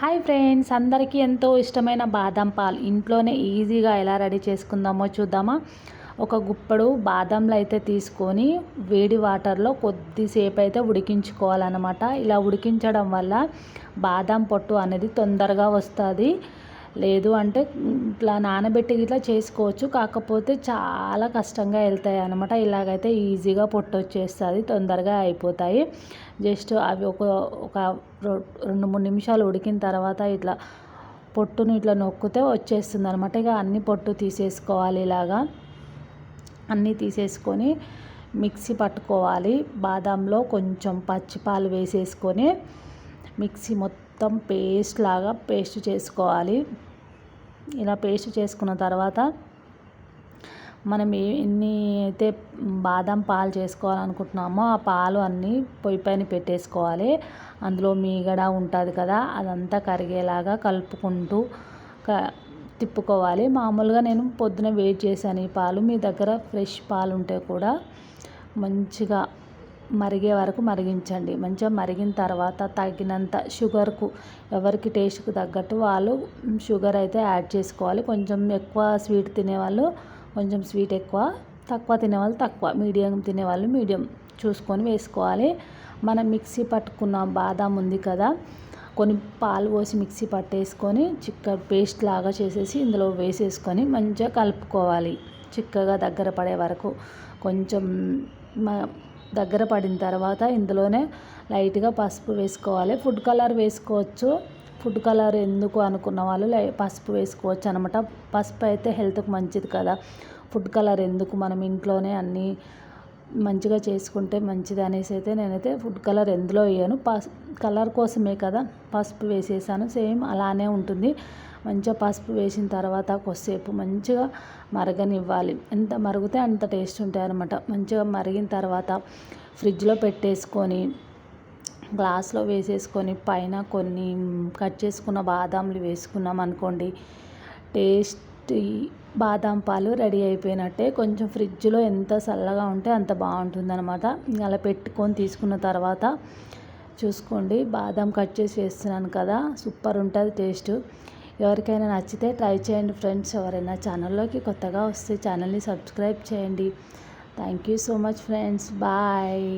Hi friends, అందరికీ ఎంతో ఇష్టమైన బాదం పాలు ఇంట్లోనే ఈజీగా ఎలా రెడీ చేసుకుందామో చూద్దామా. ఒక గుప్పెడు బాదంలు అయితే తీసుకొని వేడి వాటర్లో కొద్దిసేపు అయితే ఉడికించుకోవాలన్నమాట. ఇలా ఉడికించడం వల్ల బాదం పొట్టు అనేది తొందరగా వస్తుంది. లేదు అంటే ఇట్లా నానబెట్టి ఇట్లా చేసుకోవచ్చు, కాకపోతే చాలా కష్టంగా వెళ్తాయి అన్నమాట. ఇలాగైతే ఈజీగా పొట్టు వచ్చేస్తుంది, తొందరగా అయిపోతాయి. జస్ట్ అవి ఒక ఒక 2-3 నిమిషాలు ఉడికిన తర్వాత ఇట్లా పొట్టును ఇట్లా నొక్కితే వచ్చేస్తుంది అనమాట. ఇక అన్ని పొట్టు తీసేసుకోవాలి. ఇలాగా అన్నీ తీసేసుకొని మిక్సీ పట్టుకోవాలి. బాదంలో కొంచెం పచ్చిపాలు వేసేసుకొని మిక్సీ మొత్తం పేస్ట్ చేసుకోవాలి. ఇలా పేస్ట్ చేసుకున్న తర్వాత మనం ఎన్ని అయితే బాదం పాలు చేసుకోవాలనుకుంటున్నామో ఆ పాలు అన్నీ పొయ్యి పైన పెట్టేసుకోవాలి. అందులో మీగడ ఉంటుంది కదా, అదంతా కరిగేలాగా కలుపుకుంటూ తిప్పుకోవాలి. మామూలుగా నేను పొద్దున వేడి చేశాను ఈ పాలు. మీ దగ్గర ఫ్రెష్ పాలు ఉంటే కూడా మంచిగా మరిగే వరకు మరిగించండి. మంచిగా మరిగిన తర్వాత తగినంత షుగర్కు, ఎవరికి టేస్ట్కు తగ్గట్టు వాళ్ళు షుగర్ అయితే యాడ్ చేసుకోవాలి. కొంచెం ఎక్కువ స్వీట్ తినేవాళ్ళు కొంచెం స్వీట్ ఎక్కువ, తక్కువ తినేవాళ్ళు తక్కువ, మీడియం తినేవాళ్ళు మీడియం చూసుకొని వేసుకోవాలి. మనం మిక్సీ పట్టుకున్న బాదం ఉంది కదా, కొన్ని పాలు పోసి మిక్సీ పట్టేసుకొని చిక్క పేస్ట్ లాగా చేసేసి ఇందులో వేసేసుకొని మంచిగా కలుపుకోవాలి. చిక్కగా దగ్గర పడే వరకు కొంచెం దగ్గర పడిన తర్వాత ఇందులోనే లైట్గా పసుపు వేసుకోవాలి. ఫుడ్ కలర్ వేసుకోవచ్చు. ఫుడ్ కలర్ ఎందుకు అనుకున్న వాళ్ళు పసుపు వేసుకోవచ్చు అనమాట. పసుపు అయితే హెల్త్కి మంచిది కదా, ఫుడ్ కలర్ ఎందుకు, మనం ఇంట్లోనే అన్నీ మంచిగా చేసుకుంటే మంచిది అనేసి అయితే నేనైతే ఫుడ్ కలర్ ఎందులో వేయను. కలర్ కోసమే కదా పసుపు వేసేసాను. సేమ్ అలానే ఉంటుంది. మంచిగా పసుపు వేసిన తర్వాత కొద్దిసేపు మంచిగా మరగనివ్వాలి. ఎంత మరిగితే అంత టేస్ట్ ఉంటాయి అన్నమాట. మంచిగా మరిగిన తర్వాత ఫ్రిడ్జ్లో పెట్టేసుకొని గ్లాస్లో వేసేసుకొని పైన కొన్ని కట్ చేసుకున్న బాదాంలు వేసుకున్నాం అనుకోండి, టేస్టీ బాదం పాలు రెడీ అయిపోయినట్టే. కొంచెం ఫ్రిడ్జ్లో ఎంత చల్లగా ఉంటే అంత బాగుంటుందన్నమాట. అలా పెట్టుకొని తీసుకున్న తర్వాత చూసుకోండి, బాదం కట్ చేసి వేస్తున్నాను కదా, సూపర్ ఉంటుంది టేస్ట్. ఎవరికైనా నచ్చితే ట్రై చేయండి ఫ్రెండ్స్. ఎవరైనా ఛానల్లోకి కొత్తగా వస్తే ఛానల్ని సబ్స్క్రైబ్ చేయండి. Thank you so much friends. Bye.